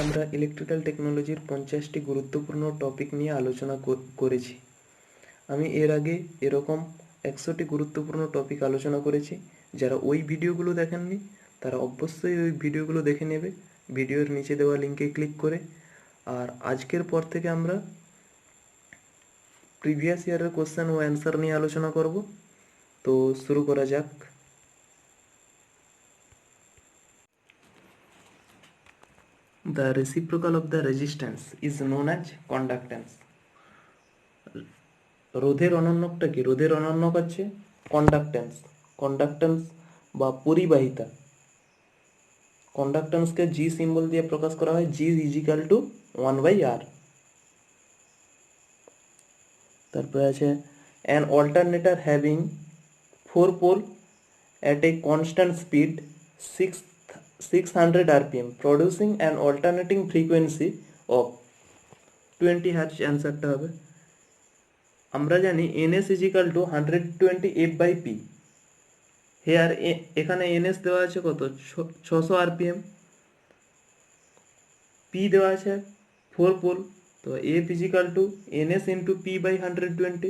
আমরা ইলেকট্রিক্যাল টেকনোলজির 50টি গুরুত্বপূর্ণ টপিক নিয়ে আলোচনা করেছি। আমি এর আগে এরকম 100টি গুরুত্বপূর্ণ টপিক আলোচনা করেছি। যারা ওই ভিডিওগুলো দেখেননি তারা অবশ্যই ওই ভিডিওগুলো দেখে নেবে ভিডিওর নিচে দেওয়া লিঙ্কে ক্লিক করে। আর আজকের পর থেকে আমরা প্রিভিয়াস ইয়ারের কোশ্চেন ও অ্যান্সার নিয়ে আলোচনা করব। তো শুরু করা যাক। The reciprocal of the resistance is known as conductance. রোধের অনন্যকটা কি? রোধের অনন্যক হচ্ছে কন্ডাক্টেন্স। কন্ডাক্টেন্স বা পরিবাহিতা। কন্ডাক্টেন্সকে জি সিম্বল দিয়ে প্রকাশ করা হয়, জি ইজিক্যাল টু 1/r। তারপরে আছে an alternator having 4 pole at a constant speed 600 rpm producing an alternating frequency of 20 Hz। অ্যান্সারটা হবে, আমরা জানি ns equal to 120 f/p। Here এখানে ns দেওয়া আছে কত? 600 rpm, p দেওয়া আছে 4 পোল, তো f equal to ns into p by 120,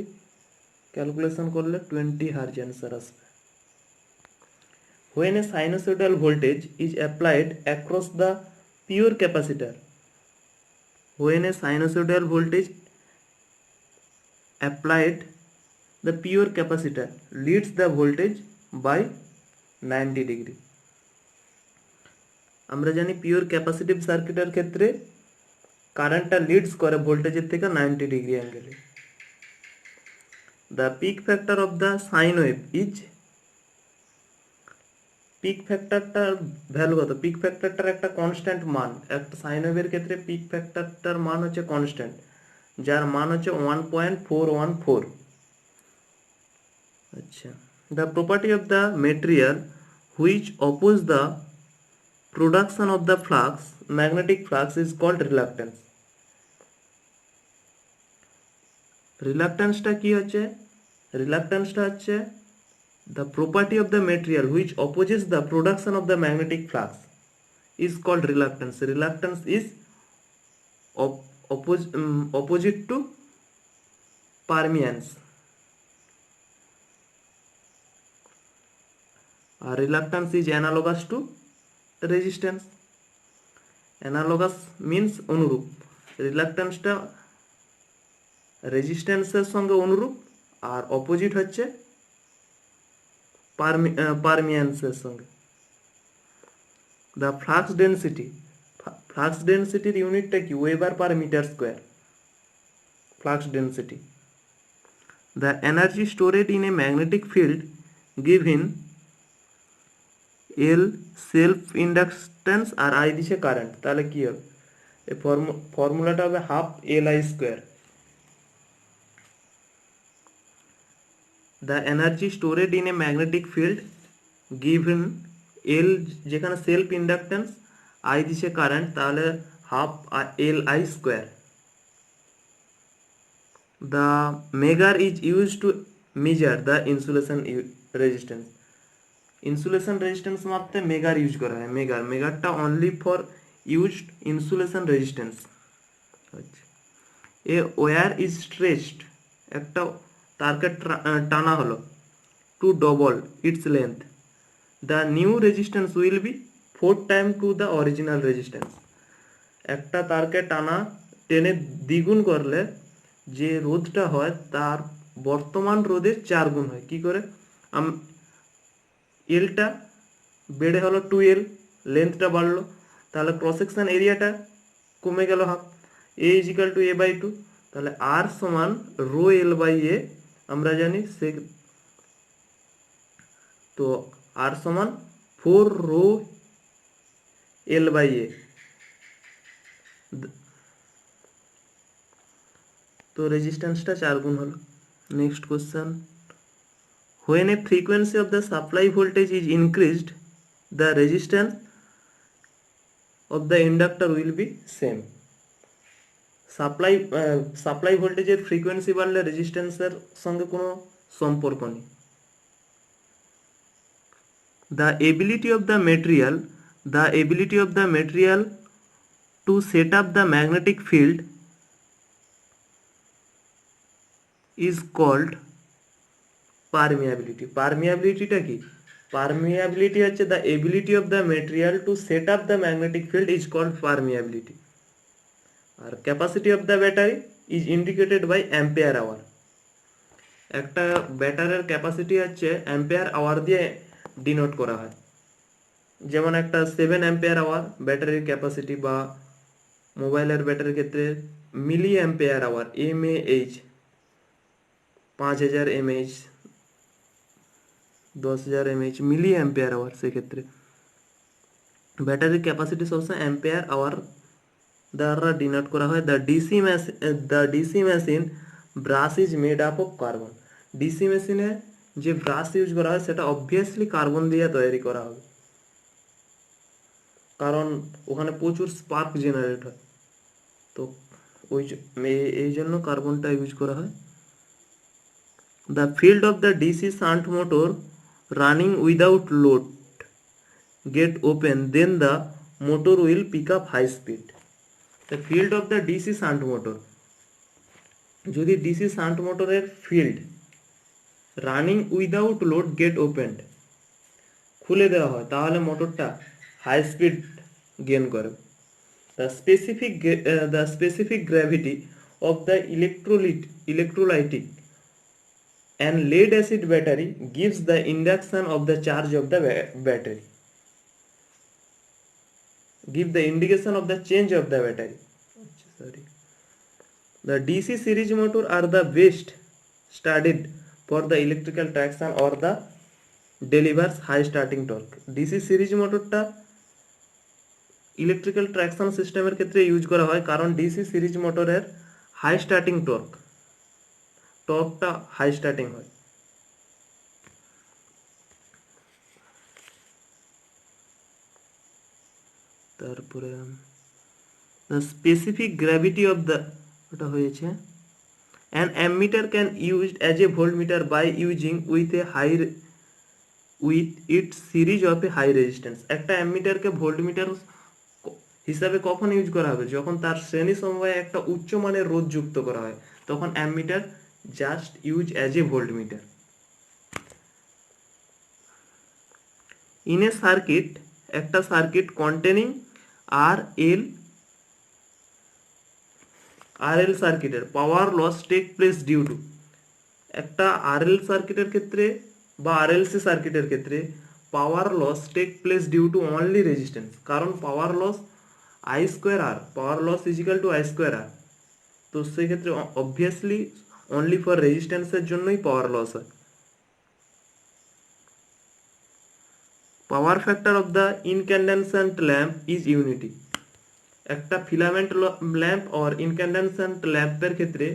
calculation করলে 20 Hz অ্যান্সার আসবে। When a sinusoidal voltage is applied across the pure capacitor, when a sinusoidal voltage applied the pure capacitor leads the voltage by 90 degree। আমরা জানি pure capacitive সার্কিটের ক্ষেত্রে কারেন্টটা Leeds করে ভোল্টেজের থেকে 90 ডিগ্রি অ্যাঙ্গেলে। The peak factor of the sine wave is, peak ফ্যাক্টরটার ভ্যালু কত? পিক ফ্যাক্টরটার একটা কনস্ট্যান্ট মান, একটা সাইন ওয়েভের ক্ষেত্রে পিক ফ্যাক্টরটার মান হচ্ছে কনস্ট্যান্ট, যার মান হচ্ছে 1.414। আচ্ছা, the property of the material which oppose the production of the flux, magnetic flux, is called reluctance. রিলাক্টেন্সটা কি হচ্ছে? রিলাক্টেন্সটা হচ্ছে the property of the material which opposes the production of the magnetic flux is called reluctance. Reluctance is opposite to permeance. Reluctance is analogous to resistance. Analogous means অনুরূপ। রিলাক্টেন্সটা রেজিস্ট্যান্সের সঙ্গে অনুরূপ, আর opposite হচ্ছে পারমিয়ান্সের সঙ্গে। দ্য ফ্লাক্স ডেন্সিটি, ফ্লাক্স ডেন্সিটির ইউনিটটা কি? Weber per meter square, flux density. The energy stored in a magnetic field given L self inductance আর আই দিছে কারেন্ট, তাহলে কি হবে? এই ফর্মুলাটা হবে half L I square. The energy stored in a magnetic field given L, যেখানে self inductance, I দিছে কারেন্ট, তাহলে half L I square. The megger is use to measure the insulation resistance. Insulation resistance মাপতে megger use করা হয়। মেগারটা only for used insulation resistance. আচ্ছা, a wire is stretched, একটা তারকে টানা হলো, to double its length, the new resistance will be 4 time to the original resistance. একটা তারকে টেনে দ্বিগুণ করলে যে রোধটা হয় তার বর্তমান রোধের 4 গুণ হয়। কি করে? এলটা বেড়ে হলো 2L, লেন্থটা বাড়লো, তাহলে ক্রস সেকশন এরিয়াটা কমে গেল হাফ, এ ইজিক্যাল টু a/2, তাহলে আর সমান রো এল বাই এ আমরা জানি, সে তো আর সমান 4 রো এল বাই এ। তো রেজিস্ট্যান্সটা 4 গুণ হলো। Next question, when a frequency of the supply voltage is increased, the resistance of the inductor will be same. Supply ভোল্টেজের ফ্রিকোয়েন্সি বাড়লে রেজিস্ট্যান্সের সঙ্গে কোনো সম্পর্ক নেই। the ability of the material to set up the magnetic field is called permeability. Permeability কি? Permeability হচ্ছে the ability of the material to set up the magnetic field is called permeability. R capacity of the battery is indicated by ampere hour. একটা ব্যাটারির capacity হচ্ছে ampere hour দিয়ে denote করা হয়। যেমন একটা 7 অ্যাম্পিয়ার আওয়ার ব্যাটারির ক্যাপাসিটি, বা মোবাইলের ব্যাটারির ক্ষেত্রে milli ampere hour mAh 5000 mAh 10000 mAh milli ampere hour. সেক্ষেত্রে ব্যাটারির ক্যাপাসিটি সবসময় অ্যাম্পিয়ার আওয়ার দ্বারা ডিনোট করা হয়। The DC machine brush is made up of carbon. DC মেশিনে যে ব্রাশ ইউজ করা হয় সেটা অবভিয়াসলি কার্বন দিয়ে তৈরি করা হবে, কারণ ওখানে প্রচুর স্পার্ক জেনারেট হয়, তো এই জন্য কার্বনটা ইউজ করা হয়। The field of the DC shunt motor running without load get open, then the motor will pick up high speed. The field of the DC shunt motor, যদি DC shunt মোটরের field running without load get opened খুলে দেওয়া হয় তাহলে মোটরটা high speed gain করে। the specific gravity of the electrolytic and lead acid battery gives the induction of the charge of the battery. Give the indication of the change of the battery. The DC series motor are the best studied for the electrical traction or the delivers high starting torque. DC series মোটরটা electrical traction সিস্টেমের ক্ষেত্রে use করা হয়, কারণ DC series মোটরের high starting টর্কটা high starting হয়। তারপরে the specific gravity of the ওটা হয়েছে an ammeter can used as a voltmeter by using with its series of a high resistance. একটা অ্যামিটারকে ভোল্টমিটার হিসাবে কখন ইউজ করা হবে? যখন তার শ্রেণী সমবায়ে একটা উচ্চ মানের রোধ যুক্ত করা হয়, তখন ammeter just use as a voltmeter. In a circuit, একটা সার্কিট কন্টেনিং আরএল সার্কিটের power loss take place due to, একটা আরএল সার্কিটের ক্ষেত্রে বা আরএলসি সার্কিটের ক্ষেত্রে power loss take place due to only resistance, কারণ power loss I square R, power loss equal to I square R, তো সেক্ষেত্রে অবভিয়াসলি অনলি ফর রেজিস্ট্যান্সের জন্যই পাওয়ার লস হয়। পাওয়ার factor of the incandescent lamp is unity. একটা filament lamp আর incandescent ল্যাম্পের ক্ষেত্রে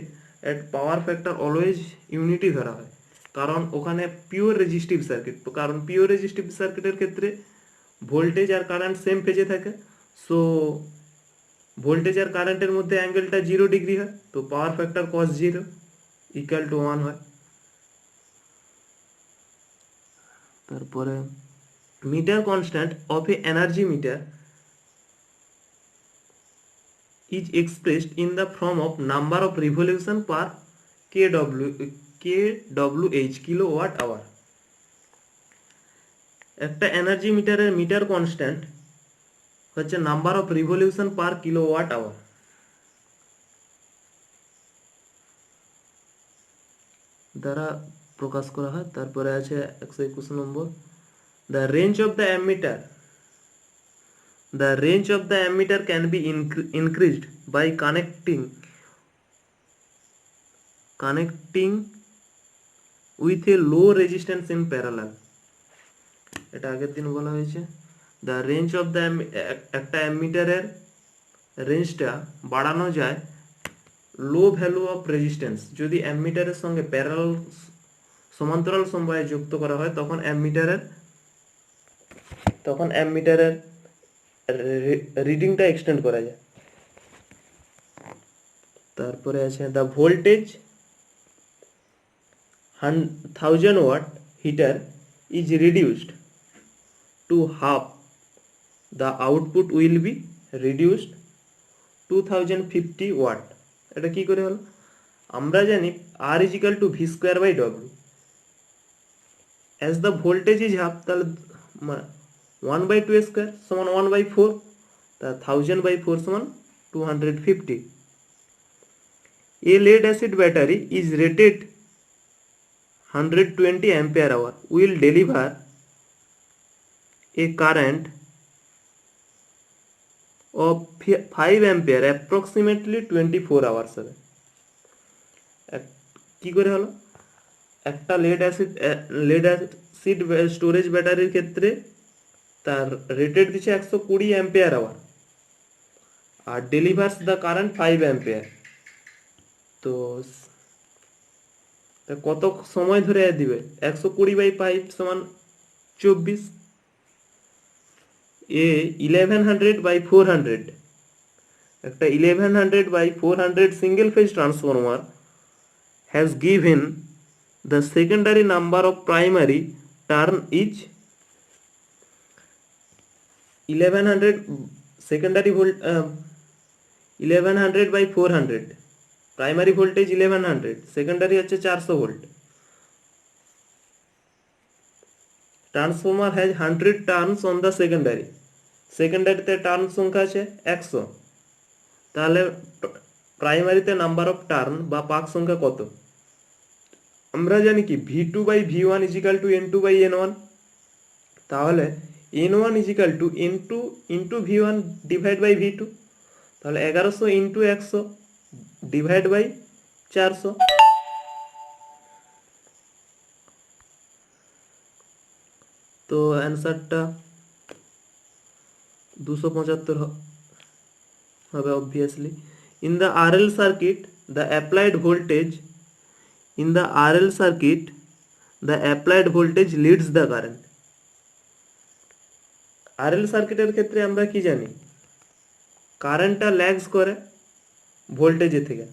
power factor always unity ধরা হয়, কারণ ওখানে পিওর রেজিস্টিভ সার্কিট, কারণ পিওর রেজিস্টিভ সার্কিটের ক্ষেত্রে ভোল্টেজ আর কারেন্ট সেম ফেজে থাকে, সো ভোল্টেজ আর কারেন্টের মধ্যে অ্যাঙ্গেলটা 0 ডিগ্রি হয়, তো power factor cos 0 equal to 1 হয়। তারপরে meter constant of a energy meter is expressed in the form of number of revolution per kWh kilowatt hour. একটা এনার্জি মিটারের মিটার কনস্ট্যান্ট হচ্ছে number of revolution per kilowatt hour. দ্বারা প্রকাশ করা হয়। তারপরে আছে 121 নম্বর, the range of the ammeter The range of the ammeter can be increased by connecting with a low resistance in parallel. এটা আগের দিন বলা হয়েছে। The range of the একটা অ্যামিটারের রেঞ্জটা বাড়ানো যায় লো ভ্যালু অফ রেজিস্ট্যান্স যদি অ্যামিটারের সঙ্গে প্যারালাল সমান্তরাল সমবায়ে যুক্ত করা হয়, তখন অ্যামিটারের রিডিংটা এক্সটেন্ড করা যায়। তারপরে আছে the voltage 1000 watt heater is reduced to half, the output will be reduced 2050 watt. এটা কি করে হলো? আমরা জানি R is equal to V square by W. As the voltage is half, তাহলে 1/2 স্কোয়ার সমান 1/4, তা 1000/4 সমান 250. A lead acid battery is rated 120 ampere hour will deliver a current of 5 ampere approximately 24 hours হবে। কি করে হলো? একটা লেড অ্যাসিড স্টোরেজ ব্যাটারির ক্ষেত্রে তার রেটেড দিচ্ছে 120 অ্যাম্পিয়ার আওয়ার আর ডেলিভার্স দ্য কারেন্ট 5 অ্যাম্পিয়ার। তো কত সময় ধরে দিবে? 120/5 সমান 24। এ 1100/400 একটা 1100/400 single phase transformer has given the secondary number of primary turn is 1100 secondary volt 1100/400 primary voltage 1100 secondary হচ্ছে 400 volt. Transformer has 100 turns on the secondary, সেকেন্ডারিতে টার্ন সংখ্যা আছে 100, তাহলে প্রাইমারিতে নাম্বার অফ টার্ন বা পাক সংখ্যা কত? আমরা জানি কি V2/V1 is equal to N2/N1, তাহলে N1 is equal to N2 into V1 divide by V2, তাহলে 1100 into 100 divide by 400, তো অ্যান্সারটা 275 হবে obviously. In the RL circuit the applied voltage leads the current. RL সার্কিটের ক্ষেত্রে আমরা কি জানি? কারেন্টটা ল্যাগস করে ভোল্টেজের থেকে,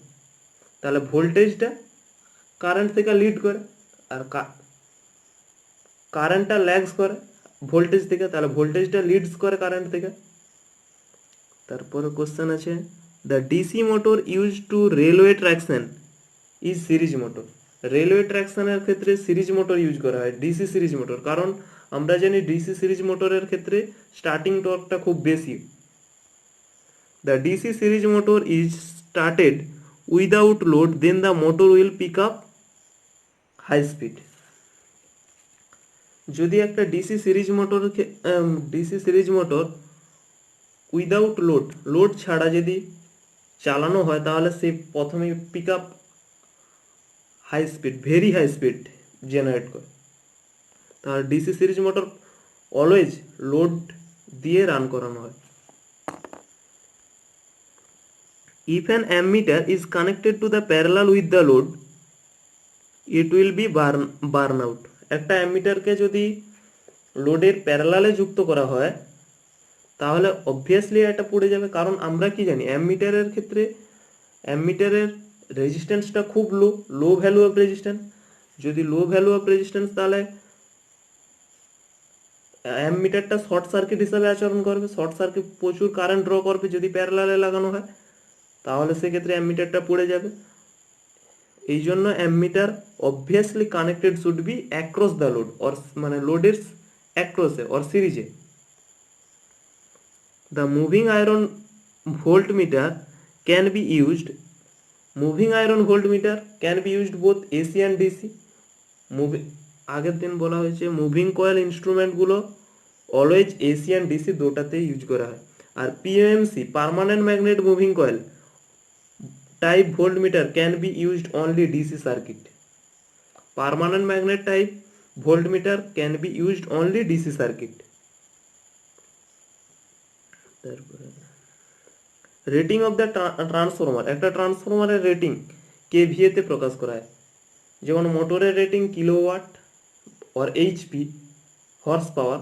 তাহলে ভোল্টেজটা কারেন্ট থেকে লিড করে, আর কারেন্টটা ল্যাগস করে ভোল্টেজ থেকে, তাহলে ভোল্টেজটা লিডস করে কারেন্ট থেকে। তারপরে কোশ্চেন আছে the DC motor use to railway traction is series motor. Railway ট্র্যাকশনের ক্ষেত্রে সিরিজ মোটর ইউজ করা হয়, ডিসি সিরিজ মোটর, কারণ আমরা জানি ডিসি সিরিজ মোটরের ক্ষেত্রে স্টার্টিং টর্কটা খুব বেশি। The DC series motor is started without load, then the motor will pick up high speed. যদি একটা DC series motor without load ছাড়া যদি চালানো হয়, তাহলে সে প্রথমে pick up high speed, very high speed generate করে। তাহলে DC series motor always load দিয়ে রান করানো হয়। If an ammeter is connected to the parallel with the load, it will be burn out. একটা অ্যামিটারকে যদি লোডের প্যারালালে যুক্ত করা হয়, তাহলে অবভিয়াসলি এটা পড়ে যাবে, কারণ আমরা কি জানি অ্যামিটারের ক্ষেত্রে অ্যামিটারের রেজিস্ট্যান্সটা খুব লো ভ্যালু অফ রেজিস্ট্যান্স। যদি লো ভ্যালু অফ রেজিস্ট্যান্স, তাহলে অ্যামিটারটা শর্ট সার্কিট হিসাবে আচরণ করবে, শর্ট সার্কিট প্রচুর কারেন্ট ড্র করবে যদি প্যারালালে লাগানো হয়, তাহলে সেক্ষেত্রে অ্যামিটারটা পড়ে যাবে। এই জন্য ammeter obviously connected should be across the load, or মানে লোডের অ্যাক্রসে অর সিরিজে। The moving iron voltmeter can be used both AC and DC. আগের দিন বলা হয়েছে মুভিং কয়েল ইনস্ট্রুমেন্টগুলো অলওয়েজ AC and DC দুটাতে ইউজ করা হয়। আর PMC permanent magnet moving coil type voltmeter can be used only DC circuit. Permanent magnet type voltmeter can be used only DC circuit. তারপরে রেটিং অফ দ্য ট্রান্সফরমার, একটা ট্রান্সফরমারের rating KVA তে প্রকাশ করা হয়। যেমন মোটরের rating kilowatt or HP horse power,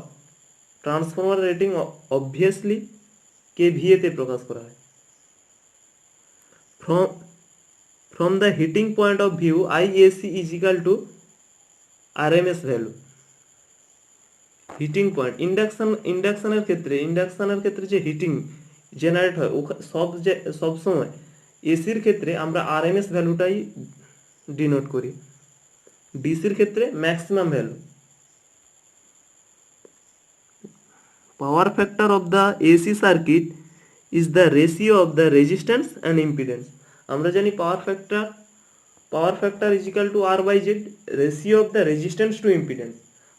transformer rating obviously KVA তে প্রকাশ করা হয়। From the heating point of view, IAC is equal to RMS value. Heating point ইন্ডাকশনের ক্ষেত্রে যে হিটিং জেনারেট হয় সব সময় এসির ক্ষেত্রে আমরা আরএমএস ভ্যালুটাই ডিনোট করি, ডিসির ক্ষেত্রে maximum value. Power factor of the AC circuit is the ratio of the resistance and impedance. আমরা জানি power factor is equal to R by Z, ratio of the resistance to impedance.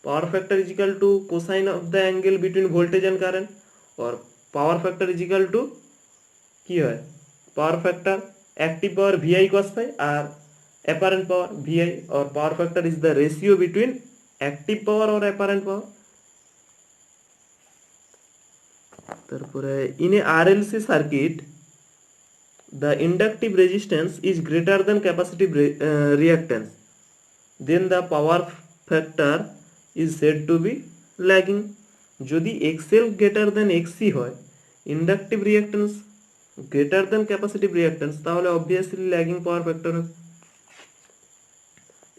Power factor is equal to cosine of the angle between voltage and current. और power factor is equal to কি হয়, power factor active power VI cos phi और apparent power VI, और power factor is the ratio between active power और apparent power. তারপরে in a RLC circuit the inductive resistance is greater than capacitive reactance, then the power factor is said to be lagging। যদি XL greater than XC হয়, inductive reactance greater than capacitive reactance, তাহলে obviously lagging power factor হবে।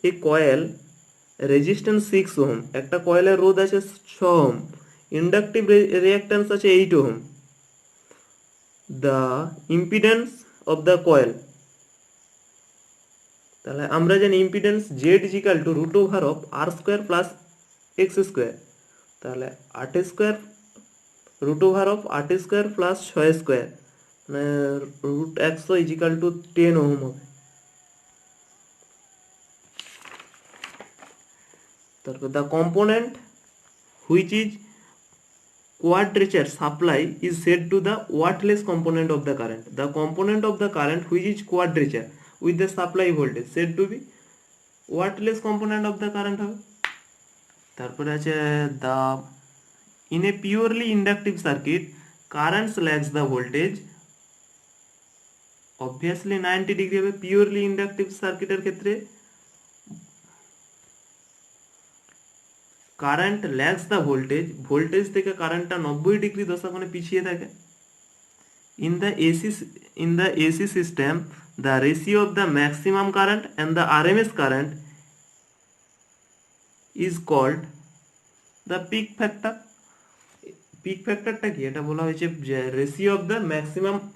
এই coil resistance 6 ohm, একটা কয়েলের রোধ আছে 6 ohm, inductive reactance আছে 8 ohm. The impedance of the coil, তাহলে আমরা জানি impedance Z is equal to root over of R square plus X square, তাহলে 8 square root over of 8 square plus 6 square মানে root 100 is equal to 10 ohm হবে। তারপর the component which is quadrature supply is said to the wattless component of the current. The component of the current which is quadrature with the supply voltage said to be wattless component of the current হবে। তারপরে আছে the in a purely inductive circuit currents lags the voltage, obviously 90 degree হবে। Purely inductive সার্কিটের ক্ষেত্রে current lags the voltage, voltage থেকে কারেন্টটা 90 degree দশাকোণে পিছিয়ে থাকে। in the AC system the ratio of the maximum current and the RMS current is called the peak factor। Peak ফ্যাক্টরটা কি, এটা বলা হয়েছে যে ratio of the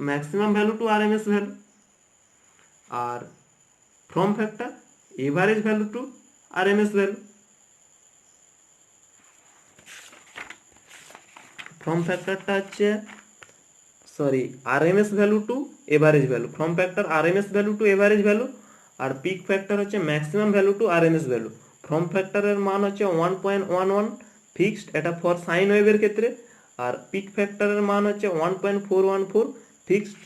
maximum value to RMS value, আর form factor average value to RMS value. Form ফ্যাক্টরটা হচ্ছে RMS value to average value, form factor RMS value to average value, আর পিক ফ্যাক্টর হচ্ছে maximum value to RMS value. Form ফ্যাক্টরের মান হচ্ছে 1.11 fixed, এটা for sign ওয়েভের ক্ষেত্রে, আর পিক ফ্যাক্টরের মান হচ্ছে 1.414 ফিক্সড,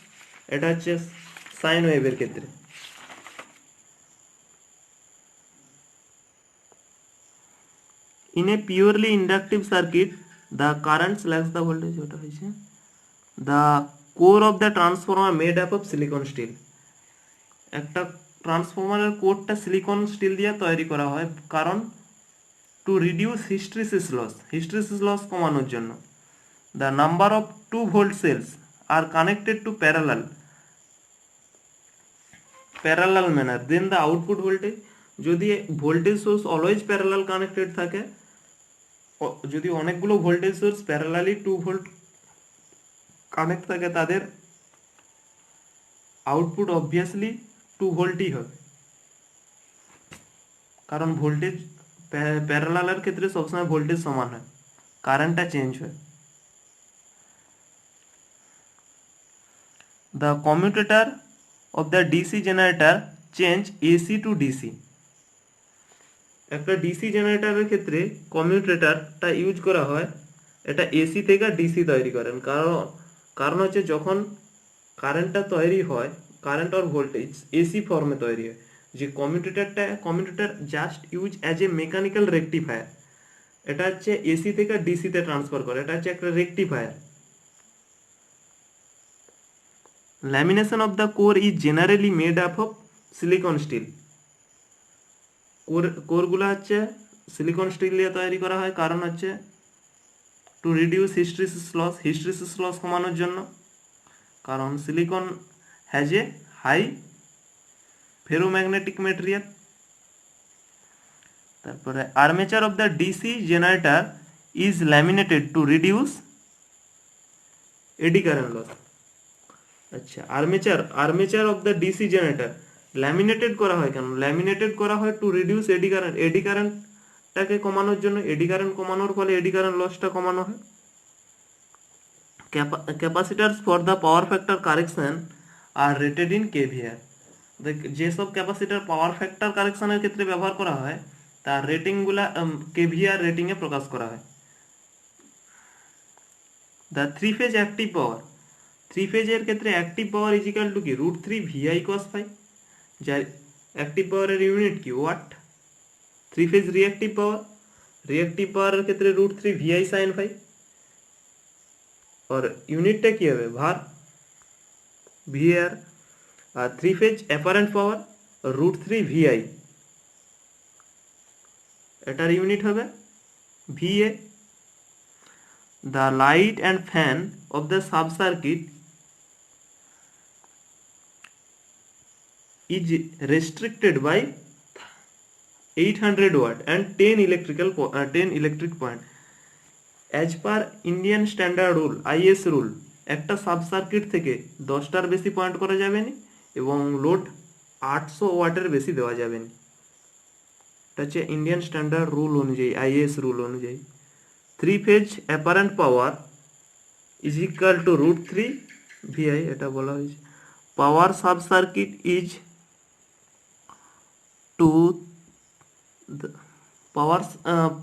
এটা হচ্ছে সাইন ওয়েভের ক্ষেত্রে। In a purely inductive circuit the currents lags the voltage, ওটা হয়েছে the core of the transformer made up of silicon steel। একটা ট্রান্সফরমারের কোরটা সিলিকন স্টিল দিয়ে তৈরি করা হয়, কারণ টু রিডিউস হিস্টেরিসিস লস কমানোর জন্য। The number of 2 volt cells are connected to parallel manner, then the output voltage, যদি voltage source always parallel connected থাকে, যদি অনেকগুলো voltage source parallelly 2 volt connect থাকে, তাদের আউটপুট অবভিয়াসলি 2 ভোল্টই হবে, কারণ ভোল্টেজ প্যারালালের ক্ষেত্রে সবসময় ভোল্টেজ সমান হয়, কারেন্টটা চেঞ্জ হয়। The commutator of the DC generator change AC two DC. একটা ডিসি জেনারেটরের ক্ষেত্রে কমিউটেটরটা ইউজ করা হয়, এটা এসি থেকে ডিসি তৈরি করেন, কারণ হচ্ছে যখন কারেন্টটা তৈরি হয়, কারেন্ট আর ভোল্টেজ এসি ফর্মে তৈরি হয়, যে কমিউটেটর জাস্ট ইউজ অ্যাজ এ মেকানিক্যাল রেকটিফায়ার, এটা হচ্ছে এসি থেকে ডিসিতে ট্রান্সফার করে, এটা হচ্ছে একটা rectifier. Lamination of the core is generally made up of silicon steel. কোরগুলো হচ্ছে সিলিকন স্টিল দিয়ে তৈরি করা হয়, কারণ হচ্ছে টু রিডিউস হিস্টেরিসিস লস কমানোর জন্য, কারণ silicon has a high ferromagnetic material. তারপরে armature of the DC generator is laminated to reduce eddy current loss. আচ্ছা, armature of the DC generator laminated করা হয় কেন? ল্যামিনেটেড করা হয় টু রিডিউস এডি কারেন্টটাকে কমানোর জন্য। এডি কারেন্ট কমানোর ফলে এডি কারেন্ট লসটা কমানো হয়। Capacitors for the power factor correction are rated in kVAR. যেসব ক্যাপাসিটার পাওয়ার ফ্যাক্টর কারেকশনের ক্ষেত্রে ব্যবহার করা হয় তার রেটিংগুলা কেভিআর রেটিংয়ে প্রকাশ করা হয়। The three phase active power, three ফেজের ক্ষেত্রে অ্যাক্টিভ পাওয়ার ইজিক্যাল টু কি √3 VI cos ফাই, যার অ্যাক্টিভ পাওয়ারের ইউনিট কি ওয়াট। থ্রি ফেজ রিঅ্যাক্টিভ পাওয়ারের ক্ষেত্রে √3 VI sin ফাই, और ইউনিটটা কি হবে ভার VAR। আর three phase apparent power √3 VI, এটার ইউনিট হবে VA। The light and fan of the sub circuit is restricted by 800 watt and 10 electric point as per Indian standard rule IS rule. একটা sub circuit থেকে 10টার বেশি point করা যাবে না এবং load 800 ওয়াটের বেশি দেওয়া যাবে না। এটা হচ্ছে ইন্ডিয়ান স্ট্যান্ডার্ড রুল অনুযায়ী, IS রুল অনুযায়ী। Three phase apparent power is equal to √3 VI, এটা বলা হয়েছে। Power sub circuit is to the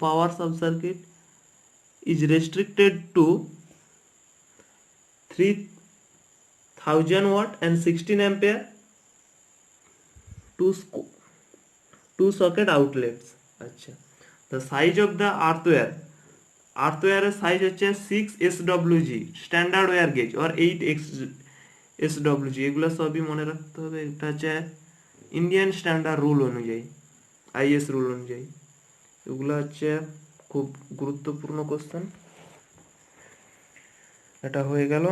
power sub circuit is restricted to 3000 watt and 16 ampere two socket outlets। আচ্ছা, the size of the earthware size হচ্ছে 6 SWG standard wire gauge or 8 SWG, এগুলো সবই মনে রাখতে হবে। এটা হচ্ছে ইন্ডিয়ান স্ট্যান্ডার্ড রুল অনুযায়ী, IS রুল অনুযায়ী। এগুলো হচ্ছে খুব গুরুত্বপূর্ণ কোশ্চেন। এটা হয়ে গেল।